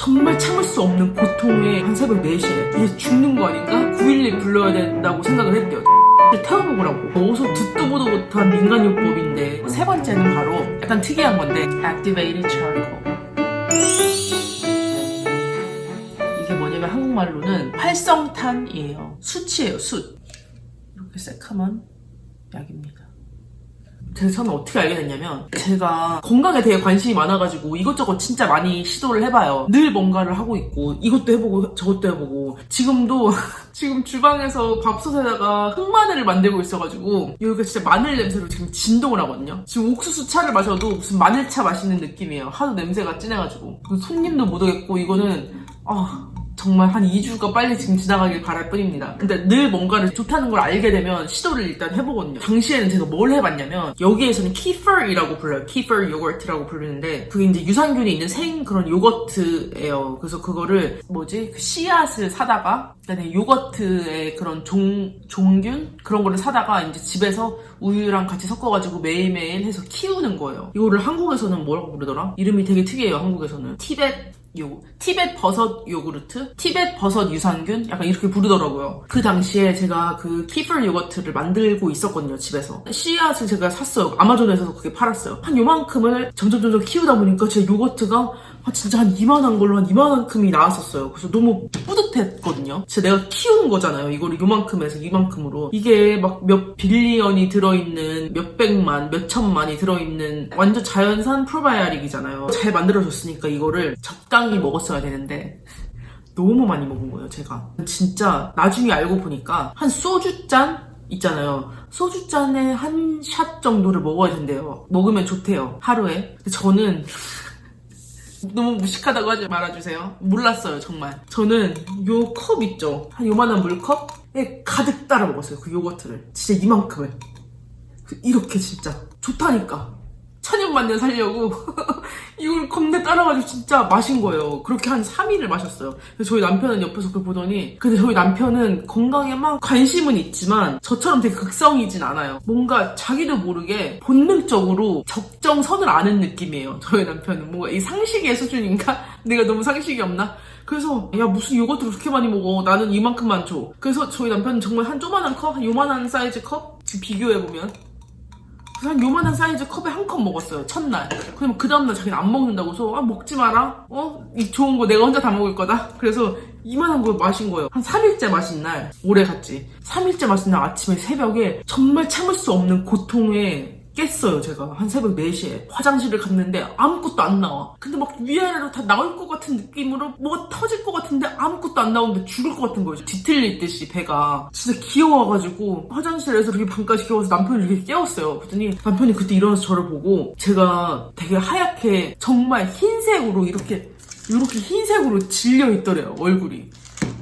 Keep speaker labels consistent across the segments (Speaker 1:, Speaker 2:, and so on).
Speaker 1: 정말 참을 수 없는 고통에 한 새벽 4시에 이게 죽는 거 아닌가? 911 불러야 된다고 생각을 했대요. 태워먹으라고. 어디서 듣도 보도 못한 민간요법인데, 세 번째는 바로 약간 특이한 건데 Activated Charcoal. 이게 뭐냐면 한국말로는 활성탄이에요. 숯이에요. 숯. 이렇게 새카만 약입니다. 제가 처음에 어떻게 알게 됐냐면, 제가 건강에 되게 관심이 많아가지고 이것저것 진짜 많이 시도를 해봐요. 늘 뭔가를 하고 있고, 이것도 해보고 저것도 해보고, 지금도 지금 주방에서 밥솥에다가 흑마늘을 만들고 있어가지고 여기가 진짜 마늘 냄새로 지금 진동을 하거든요. 지금 옥수수 차를 마셔도 무슨 마늘차 마시는 느낌이에요. 하도 냄새가 진해가지고 손님도 못 오겠고, 이거는 정말 한 2주가 빨리 지금 지나가길 바랄 뿐입니다. 근데 늘 뭔가를 좋다는 걸 알게 되면 시도를 일단 해보거든요. 당시에는 제가 뭘 해봤냐면, 여기에서는 키퍼이라고 불러요. 키퍼 요거트라고 부르는데, 그게 이제 유산균이 있는 생 그런 요거트예요. 그래서 그거를 그 씨앗을 사다가, 그다음에 요거트의 그런 종균 그런 거를 사다가 이제 집에서 우유랑 같이 섞어가지고 매일매일 해서 키우는 거예요. 이거를 한국에서는 뭐라고 부르더라? 이름이 되게 특이해요. 한국에서는 티벳 버섯 요구르트? 티벳 버섯 유산균? 약간 이렇게 부르더라고요. 그 당시에 제가 그 키퍼 요거트를 만들고 있었거든요, 집에서. 씨앗을 제가 샀어요. 아마존에서 그게 팔았어요. 한 요만큼을 점점 키우다 보니까 제 요거트가 진짜 한 이만한 걸로 한 이만큼이 나왔었어요. 그래서 너무 뿌듯했거든요. 진짜 내가 키운 거잖아요. 이거를 요만큼에서 이만큼으로. 이게 막 몇 빌리언이 들어있는, 몇 백만, 몇 천만이 들어있는 완전 자연산 프로바이오틱이잖아요. 잘 만들어졌으니까 이거를 적당히 먹었어야 되는데 너무 많이 먹은 거예요, 제가. 진짜 나중에 알고 보니까 한 소주잔 있잖아요. 소주잔에 한 샷 정도를 먹어야 된대요. 먹으면 좋대요, 하루에. 근데 저는 너무 무식하다고 하지 말아주세요. 몰랐어요, 정말. 저는 요 컵 있죠? 한 요만한 물컵에 가득 따라 먹었어요, 그 요거트를. 진짜 이만큼을. 이렇게 진짜 좋다니까. 천연만년 살려고 이걸 겁내 따라가지고 진짜 마신 거예요. 그렇게 한 3일을 마셨어요. 그래서 저희 남편은 옆에서 그걸 보더니, 근데 저희 남편은 건강에 막 관심은 있지만 저처럼 되게 극성이진 않아요. 뭔가 자기도 모르게 본능적으로 적정선을 아는 느낌이에요. 저희 남편은 뭔가 이 상식의 수준인가? 내가 너무 상식이 없나? 그래서 야, 무슨 요거트를 그렇게 많이 먹어, 나는 이만큼만 줘. 그래서 저희 남편은 정말 한 조만한 컵, 한 요만한 사이즈 컵, 지금 비교해보면 한 요만한 사이즈 컵에 한 컵 먹었어요, 첫날. 그러면 그 다음날 자기는 안 먹는다고 해서 먹지 마라. 이 좋은 거 내가 혼자 다 먹을 거다. 그래서 이만한 걸 마신 거예요. 한 3일째 마신 날, 오래 갔지. 3일째 마신 날 아침에 새벽에 정말 참을 수 없는 고통에 깼어요, 제가. 한 새벽 4시에. 화장실을 갔는데 아무것도 안 나와. 근데 막 위아래로 다 나올 것 같은 느낌으로 뭐가 터질 것 같은데 아무것도 안 나오는데 죽을 것 같은 거예요. 뒤틀리듯이 배가. 진짜 귀여워가지고 화장실에서 이렇게 방까지 귀여워서 남편을 이렇게 깨웠어요. 그랬더니 남편이 그때 일어나서 저를 보고, 제가 되게 하얗게 정말 흰색으로 이렇게 흰색으로 질려있더래요, 얼굴이.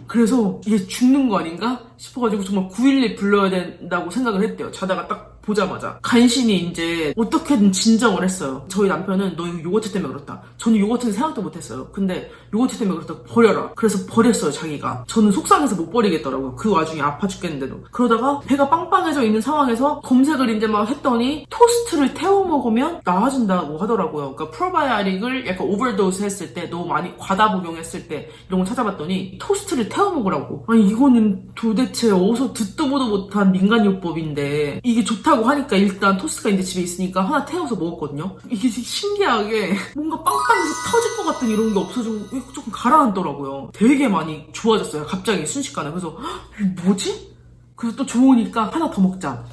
Speaker 1: 그래서 이게 죽는 거 아닌가 싶어가지고 정말 911 불러야 된다고 생각을 했대요. 자다가 딱 보자마자. 간신히 이제 어떻게든 진정을 했어요. 저희 남편은 너 이거 요거트 때문에 그렇다. 저는 요거트는 생각도 못했어요. 근데 요거트 때문에 그렇다, 버려라. 그래서 버렸어요, 자기가. 저는 속상해서 못 버리겠더라고요. 그 와중에 아파 죽겠는데도. 그러다가 배가 빵빵해져 있는 상황에서 검색을 이제 막 했더니 토스트를 태워 먹으면 나아진다고 하더라고요. 그러니까 프로바이오틱을 약간 오버도스 했을 때, 너무 많이 과다 복용했을 때 이런 거 찾아봤더니 토스트를 태워 먹으라고. 아니, 이거는 도대체 어디서 듣도 보도 못한 민간요법인데, 이게 좋다고 하니까 일단 토스트가 이제 집에 있으니까 하나 태워서 먹었거든요. 이게 신기하게 뭔가 빵빵해서 터질 것 같은 이런 게 없어지고 조금 가라앉더라고요. 되게 많이 좋아졌어요, 갑자기 순식간에. 그래서 이게 뭐지? 그래서 또 좋으니까 하나 더 먹자.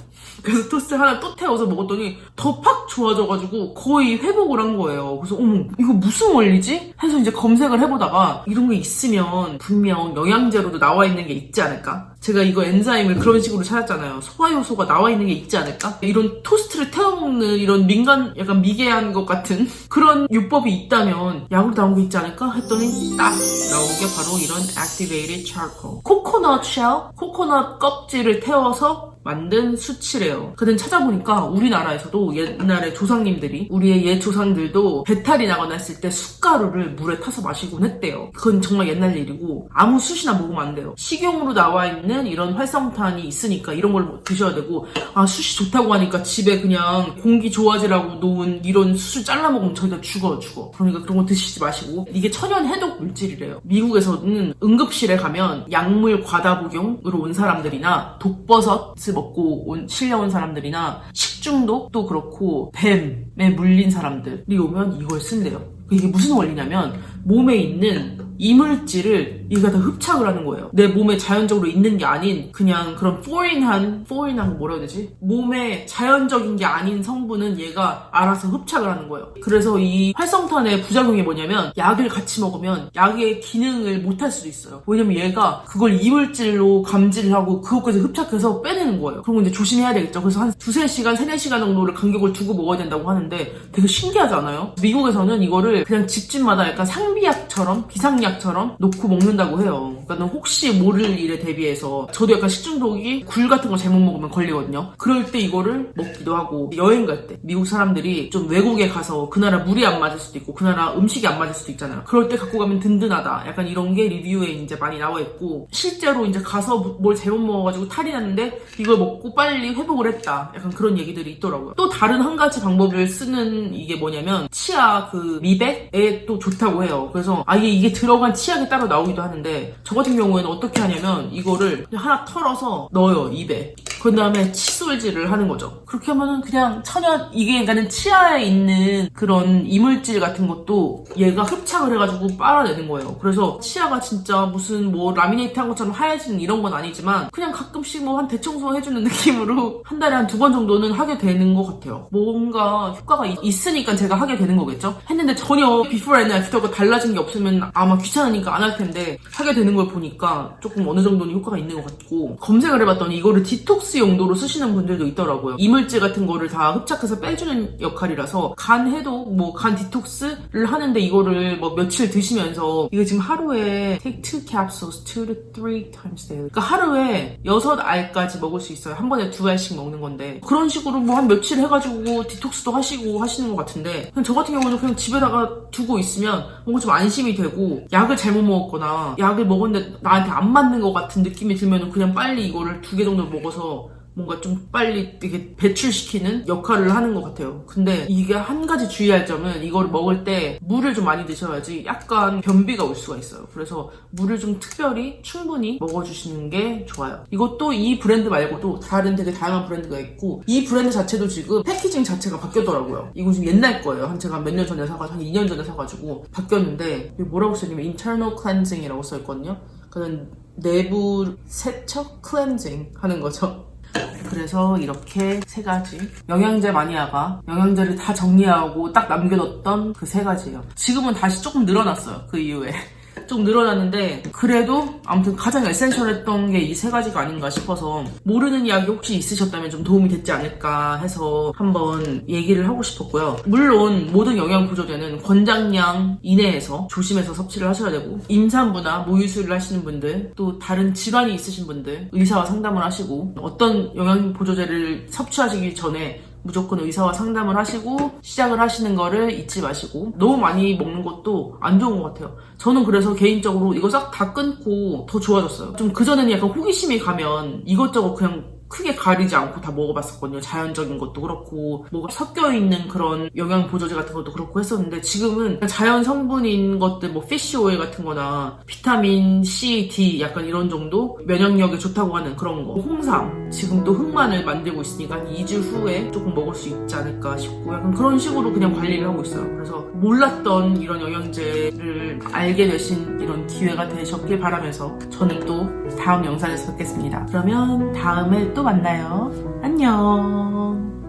Speaker 1: 그래서 토스트 하나 또 태워서 먹었더니 더 팍 좋아져가지고 거의 회복을 한 거예요. 그래서 어머, 이거 무슨 원리지? 해서 이제 검색을 해보다가 이런 게 있으면 분명 영양제로도 나와 있는 게 있지 않을까? 제가 이거 엔자임을 그런 식으로 찾았잖아요. 소화효소가 나와 있는 게 있지 않을까? 이런 토스트를 태워먹는 이런 약간 미개한 것 같은 그런 요법이 있다면 약으로 나온 게 있지 않을까? 했더니 딱 나온 게 바로 이런 Activated Charcoal. 코코넛 쉘, 코코넛 껍질을 태워서 만든 수치래요. 근데 찾아보니까 우리나라에서도 옛날에 조상님들이, 우리의 옛 조상들도 배탈이 나거나 했을 때 숯가루를 물에 타서 마시곤 했대요. 그건 정말 옛날 일이고 아무 숯이나 먹으면 안 돼요. 식용으로 나와 있는 이런 활성탄이 있으니까 이런 걸 드셔야 되고, 아 숯이 좋다고 하니까 집에 그냥 공기 좋아지라고 놓은 이런 숯을 잘라 먹으면 저희가 죽어. 그러니까 그런 거 드시지 마시고, 이게 천연 해독 물질이래요. 미국에서는 응급실에 가면 약물 과다 복용으로 온 사람들이나 독버섯을 먹고 실려온 사람들이나 식중독도 그렇고 뱀에 물린 사람들이 오면 이걸 쓴대요. 이게 무슨 원리냐면 몸에 있는 이물질을 이가 다 흡착을 하는 거예요. 내 몸에 자연적으로 있는 게 아닌 그냥 그런 foreign한 뭐라 해야 되지? 몸에 자연적인 게 아닌 성분은 얘가 알아서 흡착을 하는 거예요. 그래서 이 활성탄의 부작용이 뭐냐면 약을 같이 먹으면 약의 기능을 못할 수도 있어요. 왜냐면 얘가 그걸 이물질로 감지를 하고 그것까지 흡착해서 빼내는 거예요. 그런 거 이제 조심해야 되겠죠. 그래서 한 2-3시간, 3-4시간 정도를 간격을 두고 먹어야 된다고 하는데 되게 신기하지 않아요? 미국에서는 이거를 그냥 집집마다 약간 상비약처럼, 비상약처럼 놓고 먹는다고 해요. 그러니까 혹시 모를 일에 대비해서, 저도 약간 식중독이 굴 같은 거 잘못 먹으면 걸리거든요. 그럴 때 이거를 먹기도 하고, 여행 갈 때 미국 사람들이 좀 외국에 가서 그 나라 물이 안 맞을 수도 있고 그 나라 음식이 안 맞을 수도 있잖아요. 그럴 때 갖고 가면 든든하다, 약간 이런 게 리뷰에 이제 많이 나와 있고, 실제로 이제 가서 뭘 잘못 먹어가지고 탈이 났는데 이걸 먹고 빨리 회복을 했다, 약간 그런 얘기들이 있더라고요. 또 다른 한 가지 방법을 쓰는 이게 뭐냐면 치아 그 미백에 또 좋다고 해요. 그래서 아예 이게 들어간 치약이 따로 나오기도 하는데, 저 같은 경우에는 어떻게 하냐면 이거를 그냥 하나 털어서 넣어요, 입에. 그 다음에 칫솔질을 하는 거죠. 그렇게 하면은 그냥 천연, 이게 그러니까는 치아에 있는 그런 이물질 같은 것도 얘가 흡착을 해가지고 빨아내는 거예요. 그래서 치아가 진짜 무슨 뭐 라미네이트 한 것처럼 하얘지는 이런 건 아니지만 그냥 가끔씩 뭐 한 대청소 해주는 느낌으로 한 달에 한 2번 정도는 하게 되는 것 같아요. 뭔가 효과가 있으니까 제가 하게 되는 거겠죠? 했는데 전혀 before and after가 달라진 게 없으면 아마 귀찮으니까 안 할 텐데, 하게 되는 걸 보니까 조금 어느 정도는 효과가 있는 것 같고, 검색을 해봤더니 이거를 디톡스 용도로 쓰시는 분들도 있더라고요. 이물질 같은 거를 다 흡착해서 빼주는 역할이라서 간 해독, 뭐 간 디톡스를 하는데 이거를 뭐 며칠 드시면서, 이게 지금 하루에 take 2 capsules 2 to 3 times daily, 그러니까 하루에 6알까지 먹을 수 있어요. 한 번에 2알씩 먹는 건데, 그런 식으로 뭐 한 며칠 해가지고 디톡스도 하시고 하시는 것 같은데, 그냥 저 같은 경우는 그냥 집에다가 두고 있으면 뭔가 좀 안심이 되고, 약을 잘못 먹었거나 약을 먹었는데 나한테 안 맞는 것 같은 느낌이 들면 그냥 빨리 이거를 2개 정도 먹어서 뭔가 좀 빨리 이렇게 배출시키는 역할을 하는 것 같아요. 근데 이게 한 가지 주의할 점은, 이거를 먹을 때 물을 좀 많이 드셔야지 약간 변비가 올 수가 있어요. 그래서 물을 좀 특별히 충분히 먹어주시는 게 좋아요. 이것도 이 브랜드 말고도 다른 되게 다양한 브랜드가 있고, 이 브랜드 자체도 지금 패키징 자체가 바뀌었더라고요. 이거 지금 옛날 거예요. 제가 몇 년 전에 사가지고, 한 2년 전에 사가지고 바뀌었는데, 뭐라고 써있냐면 internal cleansing이라고 써있거든요. 그건 내부 세척 클렌징 하는 거죠. 그래서 이렇게 3가지, 영양제 마니아가 영양제를 다 정리하고 딱 남겨뒀던 그 3가지예요. 지금은 다시 조금 늘어났어요. 그 이후에 좀 늘어났는데, 그래도 아무튼 가장 에센셜했던 게 이 3가지가 아닌가 싶어서, 모르는 약이 혹시 있으셨다면 좀 도움이 됐지 않을까 해서 한번 얘기를 하고 싶었고요. 물론 모든 영양보조제는 권장량 이내에서 조심해서 섭취를 하셔야 되고, 임산부나 모유수유를 하시는 분들, 또 다른 질환이 있으신 분들 의사와 상담을 하시고, 어떤 영양보조제를 섭취하시기 전에 무조건 의사와 상담을 하시고 시작을 하시는 거를 잊지 마시고, 너무 많이 먹는 것도 안 좋은 것 같아요. 저는 그래서 개인적으로 이거 싹 다 끊고 더 좋아졌어요. 좀 그전에는 약간 호기심이 가면 이것저것 그냥 크게 가리지 않고 다 먹어봤었거든요. 자연적인 것도 그렇고 뭐가 섞여있는 그런 영양보조제 같은 것도 그렇고 했었는데, 지금은 자연 성분인 것들, 뭐 피쉬오일 같은 거나 비타민 C, D 약간 이런 정도 면역력에 좋다고 하는 그런 거, 홍삼, 지금 또 흑마늘 만들고 있으니까 2주 후에 조금 먹을 수 있지 않을까 싶고, 약간 그런 식으로 그냥 관리를 하고 있어요. 그래서 몰랐던 이런 영양제를 알게 되신 이런 기회가 되셨길 바라면서, 저는 또 다음 영상에서 뵙겠습니다. 그러면 다음에 또 만나요. 안녕.